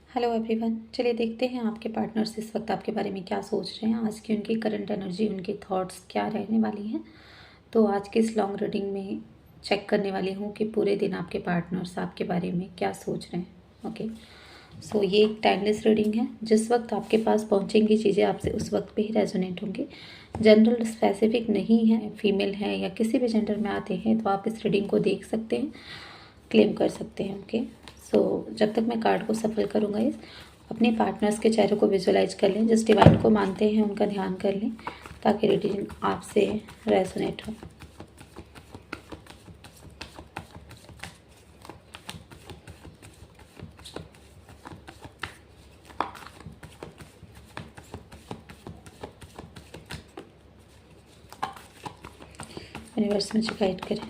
Hello everyone, चलिए देखते हैं आपके पार्टनर्स इस वक्त आपके बारे में क्या सोच रहे हैं। आज की उनकी करंट एनर्जी, उनके थॉट्स क्या रहने वाली हैं। तो आज की इस लॉन्ग रीडिंग में चेक करने वाली हूँ कि पूरे दिन आपके पार्टनर्स आपके बारे में क्या सोच रहे हैं। ओके, सो ये एक टाइमलेस रीडिंग है। जिस वक्त आपके पास पहुँचेंगी चीज़ें आपसे उस वक्त पे ही रेजोनेट होंगे। जनरल स्पेसिफिक नहीं है, फीमेल है या किसी भी जेंडर में आते हैं तो आप इस रीडिंग को देख सकते हैं, क्लेम कर सकते हैं। ओके, सो जब तक मैं कार्ड को सफल करूँगा, इस अपने पार्टनर्स के चेहरे को विजुलाइज कर लें। जिस डिवाइन को मानते हैं उनका ध्यान कर लें ताकि रीडिंग आपसे रेजोनेट हो। यूनिवर्स मुझे गाइड करें।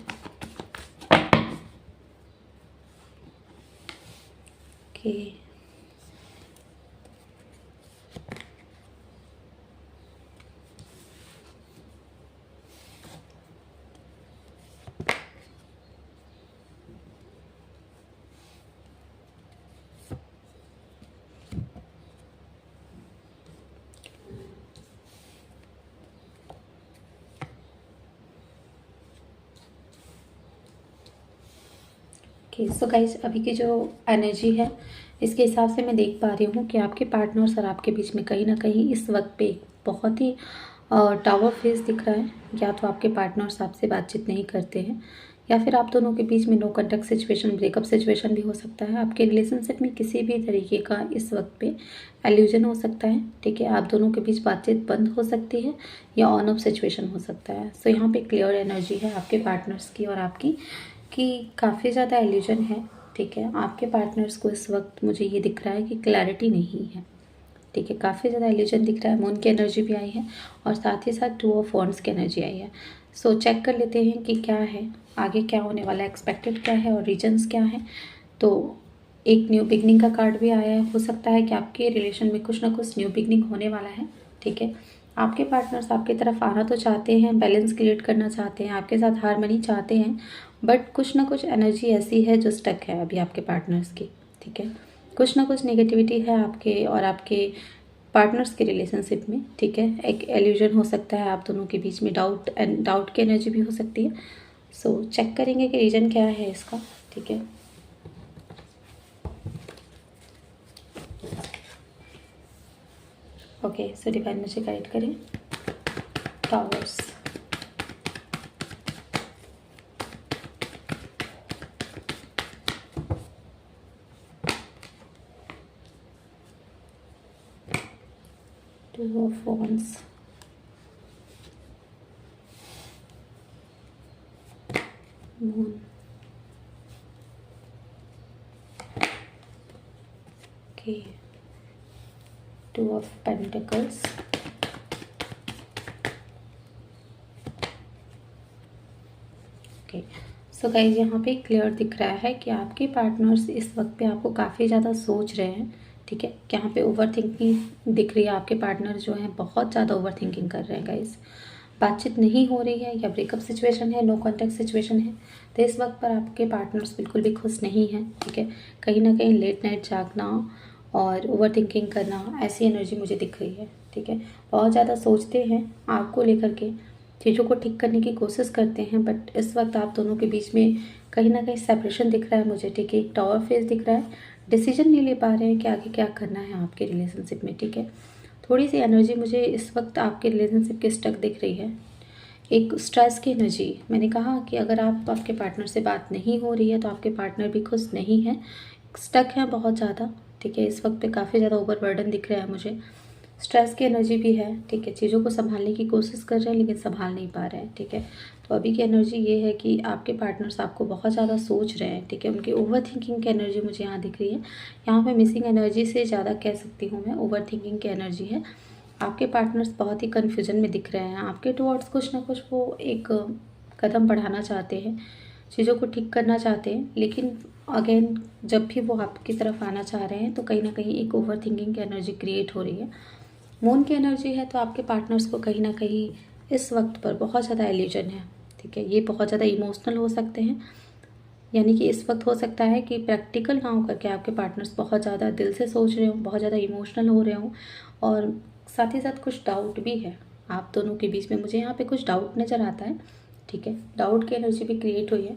ओके, सो गाइस, अभी की जो एनर्जी है इसके हिसाब से मैं देख पा रही हूँ कि आपके पार्टनर्स और आपके बीच में कहीं ना कहीं इस वक्त पे एक बहुत ही टावर फेस दिख रहा है। या तो आपके पार्टनर्स आपसे बातचीत नहीं करते हैं या फिर आप दोनों के बीच में no contact situation, breakup situation भी हो सकता है। आपके रिलेशनशिप में किसी भी तरीके का इस वक्त पे एल्यूजन हो सकता है। ठीक है, आप दोनों के बीच बातचीत बंद हो सकती है या ऑन ऑफ सिचुएशन हो सकता है। सो यहाँ पे क्लियर एनर्जी है आपके पार्टनर्स की और आपकी कि काफ़ी ज़्यादा एल्यूजन है। ठीक है, आपके पार्टनर्स को इस वक्त मुझे ये दिख रहा है कि क्लैरिटी नहीं है। ठीक है, काफ़ी ज़्यादा एल्यूजन दिख रहा है। मून की एनर्जी भी आई है और साथ ही साथ टू ऑफ वॉन्ड्स की एनर्जी आई है। सो चेक कर लेते हैं कि क्या है, आगे क्या होने वाला है, एक्सपेक्टेड क्या है और रीजन्स क्या है। तो एक न्यू बिगनिंग का कार्ड भी आया है। हो सकता है कि आपके रिलेशन में कुछ ना कुछ न्यू बिगनिंग होने वाला है। ठीक है, आपके पार्टनर्स आपकी तरफ आना तो चाहते हैं, बैलेंस क्रिएट करना चाहते हैं, आपके साथ हारमनी चाहते हैं, बट कुछ ना कुछ एनर्जी ऐसी है जो स्टक है अभी आपके पार्टनर्स की। ठीक है, कुछ ना कुछ नेगेटिविटी है आपके और आपके पार्टनर्स के रिलेशनशिप में। ठीक है, एक एल्यूजन हो सकता है आप दोनों के बीच में, डाउट की एनर्जी भी हो सकती है। सो चेक करेंगे कि रीजन क्या है इसका। ठीक है, ओके, सो डिवाइन मुझे गाइड करें। Towers, to of wands, moon, okay, two of pentacles, okay. So guys, यहाँ पे क्लियर दिख रहा है कि आपके पार्टनर्स इस वक्त पे आपको काफ़ी ज़्यादा सोच रहे हैं। ठीक है, यहाँ पे ओवर थिंकिंग दिख रही है। आपके पार्टनर जो हैं बहुत ज़्यादा ओवर थिंकिंग कर रहे हैं गाइज। बातचीत नहीं हो रही है या ब्रेकअप सिचुएशन है, नो कॉन्टैक्ट सिचुएशन है, तो इस वक्त पर आपके पार्टनर्स बिल्कुल भी खुश नहीं हैं। ठीक है, कहीं ना कहीं लेट नाइट जागना और ओवर थिंकिंग करना, ऐसी एनर्जी मुझे दिख रही है। ठीक है, बहुत ज़्यादा सोचते हैं आपको लेकर के, चीज़ों को ठीक करने की कोशिश करते हैं, बट इस वक्त आप दोनों के बीच में कहीं ना कहीं सेपरेशन दिख रहा है मुझे। ठीक है, एक टावर फेस दिख रहा है। डिसीजन नहीं ले पा रहे हैं कि आगे क्या करना है आपके रिलेशनशिप में। ठीक है, थोड़ी सी एनर्जी मुझे इस वक्त आपके रिलेशनशिप की स्टक दिख रही है, एक स्ट्रेस की एनर्जी। मैंने कहा कि अगर आपके पार्टनर से बात नहीं हो रही है तो आपके पार्टनर भी खुश नहीं है, स्टक है बहुत ज़्यादा। ठीक है, इस वक्त पे काफ़ी ज़्यादा ओवरबर्डन दिख रहा है मुझे, स्ट्रेस की एनर्जी भी है। ठीक है, चीज़ों को संभालने की कोशिश कर रहे हैं लेकिन संभाल नहीं पा रहे हैं। ठीक है, तो अभी की एनर्जी ये है कि आपके पार्टनर्स आपको बहुत ज़्यादा सोच रहे हैं। ठीक है, उनकी ओवर थिंकिंग की एनर्जी मुझे यहाँ दिख रही है। यहाँ पे मिसिंग एनर्जी से ज़्यादा कह सकती हूँ मैं, ओवर थिंकिंग की एनर्जी है। आपके पार्टनर्स बहुत ही कन्फ्यूजन में दिख रहे हैं। आपके टुवर्ड्स कुछ ना कुछ वो एक कदम बढ़ाना चाहते हैं, चीज़ों को ठीक करना चाहते हैं, लेकिन अगेन जब भी वो आपकी तरफ आना चाह रहे हैं तो कहीं ना कहीं एक ओवर थिंकिंग की एनर्जी क्रिएट हो रही है। मून की एनर्जी है तो आपके पार्टनर्स को कहीं ना कहीं इस वक्त पर बहुत ज़्यादा एल्यूजन है। ठीक है, ये बहुत ज़्यादा इमोशनल हो सकते हैं, यानी कि इस वक्त हो सकता है कि प्रैक्टिकल ना हो करके आपके पार्टनर्स बहुत ज़्यादा दिल से सोच रहे हों, बहुत ज़्यादा इमोशनल हो रहे हों, और साथ ही साथ कुछ डाउट भी है आप दोनों के बीच में। मुझे यहाँ पे कुछ डाउट नज़र आता है, ठीक है, डाउट की एनर्जी भी क्रिएट हुई है।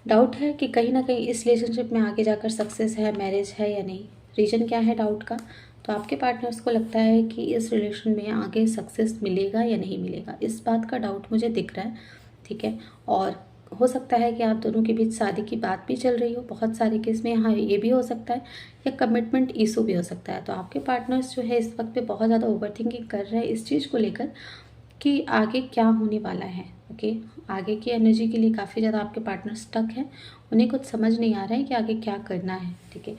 डाउट है कि कहीं ना कहीं इस रिलेशनशिप में आगे जाकर सक्सेस है, मैरिज है या नहीं। रीज़न क्या है डाउट का? तो आपके पार्टनर्स को लगता है कि इस रिलेशन में आगे सक्सेस मिलेगा या नहीं मिलेगा, इस बात का डाउट मुझे दिख रहा है, ठीक है। और हो सकता है कि आप दोनों के बीच शादी की बात भी चल रही हो बहुत सारे केस में। हाँ, ये भी हो सकता है, या कमिटमेंट इशू भी हो सकता है। तो आपके पार्टनर्स जो है इस वक्त पे बहुत ज़्यादा ओवर थिंकिंग कर रहे हैं इस चीज़ को लेकर कि आगे क्या होने वाला है। ओके, आगे की एनर्जी के लिए काफ़ी ज़्यादा आपके पार्टनर स्टक हैं, उन्हें कुछ समझ नहीं आ रहा है कि आगे क्या करना है, ठीक है।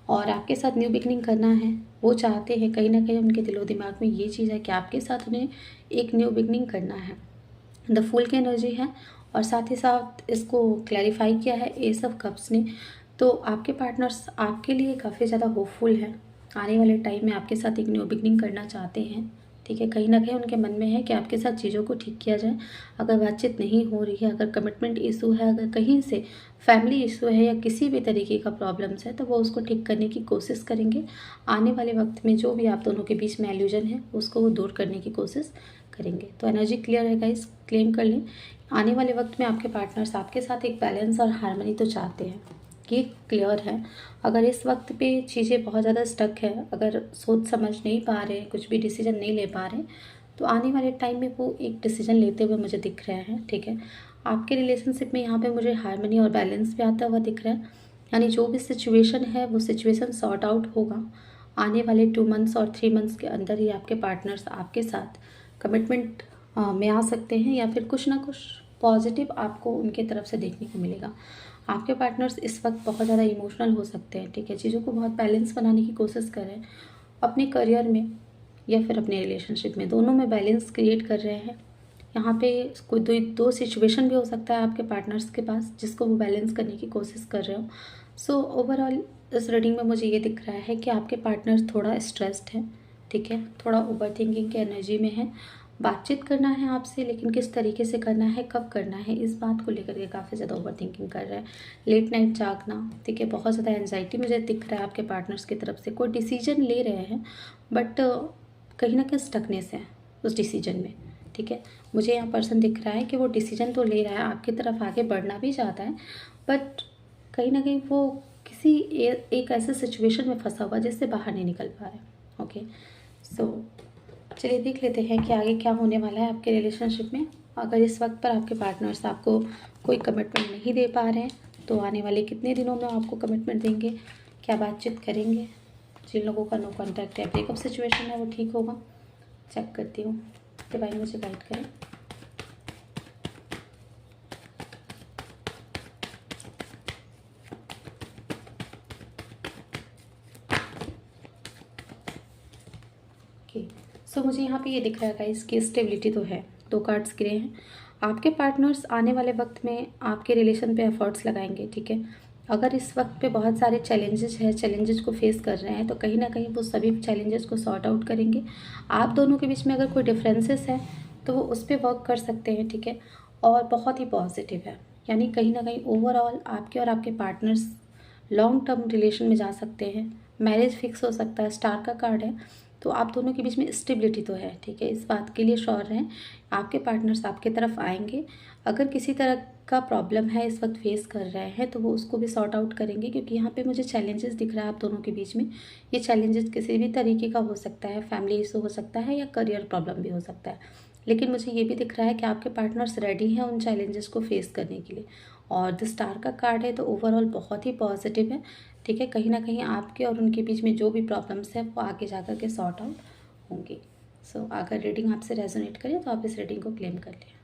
और आपके साथ न्यू बिगनिंग करना है, वो चाहते हैं, कहीं ना कहीं उनके दिलो दिमाग में ये चीज़ है कि आपके साथ उन्हें एक न्यू बिगनिंग करना है। द फूल की एनर्जी है, और साथ ही साथ इसको क्लैरिफाई किया है एस ऑफ कप्स ने। तो आपके पार्टनर्स आपके लिए काफ़ी ज़्यादा होपफुल है, आने वाले टाइम में आपके साथ एक न्यू बिगनिंग करना चाहते हैं, ठीक है। कहीं ना कहीं उनके मन में है कि आपके साथ चीज़ों को ठीक किया जाए। अगर बातचीत नहीं हो रही है, अगर कमिटमेंट इशू है, अगर कहीं से फैमिली इशू है या किसी भी तरीके का प्रॉब्लम्स है, तो वो उसको ठीक करने की कोशिश करेंगे। आने वाले वक्त में जो भी आप दोनों के बीच में एल्यूजन है उसको वो दूर करने की कोशिश करेंगे। तो एनर्जी क्लियर है गाइस, क्लेम कर लें। आने वाले वक्त में आपके पार्टनर्स आपके साथ एक बैलेंस और हार्मनी तो चाहते हैं, ये क्लियर है। अगर इस वक्त पे चीज़ें बहुत ज़्यादा स्टक है, अगर सोच समझ नहीं पा रहे, कुछ भी डिसीजन नहीं ले पा रहे, तो आने वाले टाइम में वो एक डिसीजन लेते हुए मुझे दिख रहे हैं, ठीक है। आपके रिलेशनशिप में यहाँ पे मुझे हार्मनी और बैलेंस भी आता हुआ दिख रहा है, यानी जो भी सिचुएशन है वो सिचुएशन सॉर्ट आउट होगा। आने वाले 2 मंथ्स और 3 मंथ्स के अंदर ही आपके पार्टनर्स आपके साथ कमिटमेंट में आ सकते हैं, या फिर कुछ ना कुछ पॉजिटिव आपको उनके तरफ से देखने को मिलेगा। आपके पार्टनर्स इस वक्त बहुत ज़्यादा इमोशनल हो सकते हैं, ठीक है, चीज़ों को बहुत बैलेंस बनाने की कोशिश कर रहे हैं अपने करियर में या फिर अपने रिलेशनशिप में, दोनों में बैलेंस क्रिएट कर रहे हैं। यहाँ पे कोई दो सिचुएशन भी हो सकता है आपके पार्टनर्स के पास जिसको वो बैलेंस करने की कोशिश कर रहे हो। सो ओवरऑल इस रीडिंग में मुझे ये दिख रहा है कि आपके पार्टनर थोड़ा स्ट्रेस्ड है, ठीक है, थोड़ा ओवर थिंकिंग की एनर्जी में है। बातचीत करना है आपसे, लेकिन किस तरीके से करना है, कब करना है, इस बात को लेकर के काफ़ी ज़्यादा ओवर थिंकिंग कर रहे हैं। लेट नाइट जागना, ठीक है, बहुत ज़्यादा एंजाइटी मुझे दिख रहा है आपके पार्टनर्स की तरफ से। कोई डिसीजन ले रहे हैं बट कहीं ना कहीं स्टकनेस है उस डिसीजन में, ठीक है। मुझे यहाँ पर्सन दिख रहा है कि वो डिसीजन तो ले रहा है, आपकी तरफ आगे बढ़ना भी चाहता है, बट कहीं ना कहीं वो किसी एक ऐसे सिचुएशन में फंसा हुआ जिससे बाहर नहीं निकल पा रहा है। ओके, सो चलिए देख लेते हैं कि आगे क्या होने वाला है आपके रिलेशनशिप में। अगर इस वक्त पर आपके पार्टनर्स आपको कोई कमिटमेंट नहीं दे पा रहे हैं, तो आने वाले कितने दिनों में आपको कमिटमेंट देंगे, क्या बातचीत करेंगे। जिन लोगों का नो कॉन्टैक्ट या ब्रेकअप सिचुएशन है वो ठीक होगा। चेक करती हूँ, डिवाइन मुझे गाइड करें। ओके, सो मुझे यहाँ पे ये दिख रहा है गाइस कि स्टेबिलिटी तो है, 2 कार्ड्स गिरे हैं। आपके पार्टनर्स आने वाले वक्त में आपके रिलेशन पे एफर्ट्स लगाएंगे, ठीक है। अगर इस वक्त पे बहुत सारे चैलेंजेस हैं, चैलेंजेस को फेस कर रहे हैं, तो कहीं ना कहीं वो सभी चैलेंजेस को सॉर्ट आउट करेंगे। आप दोनों के बीच में अगर कोई डिफरेंसेस है तो वो उस पर वर्क कर सकते हैं, ठीक है। और बहुत ही पॉजिटिव है, यानी कहीं ना कहीं ओवरऑल आपके और आपके पार्टनर्स लॉन्ग टर्म रिलेशन में जा सकते हैं। मैरिज फिक्स हो सकता है, स्टार का कार्ड है, तो आप दोनों के बीच में स्टेबिलिटी तो है, ठीक है। इस बात के लिए श्योर रहें, आपके पार्टनर्स आपके तरफ आएंगे। अगर किसी तरह का प्रॉब्लम है इस वक्त फेस कर रहे हैं तो वो उसको भी सॉर्ट आउट करेंगे, क्योंकि यहाँ पे मुझे चैलेंजेस दिख रहा है आप दोनों के बीच में। ये चैलेंजेस किसी भी तरीके का हो सकता है, फैमिली इशू हो सकता है या करियर प्रॉब्लम भी हो सकता है, लेकिन मुझे ये भी दिख रहा है कि आपके पार्टनर्स रेडी हैं उन चैलेंजेस को फेस करने के लिए। और द स्टार का कार्ड है, तो ओवरऑल बहुत ही पॉजिटिव है, ठीक है। कहीं ना कहीं आपके और उनके बीच में जो भी प्रॉब्लम्स है वो आगे जा कर के सॉर्ट आउट होंगी। सो अगर रीडिंग आपसे रेजोनेट करे तो आप इस रीडिंग को क्लेम कर लें।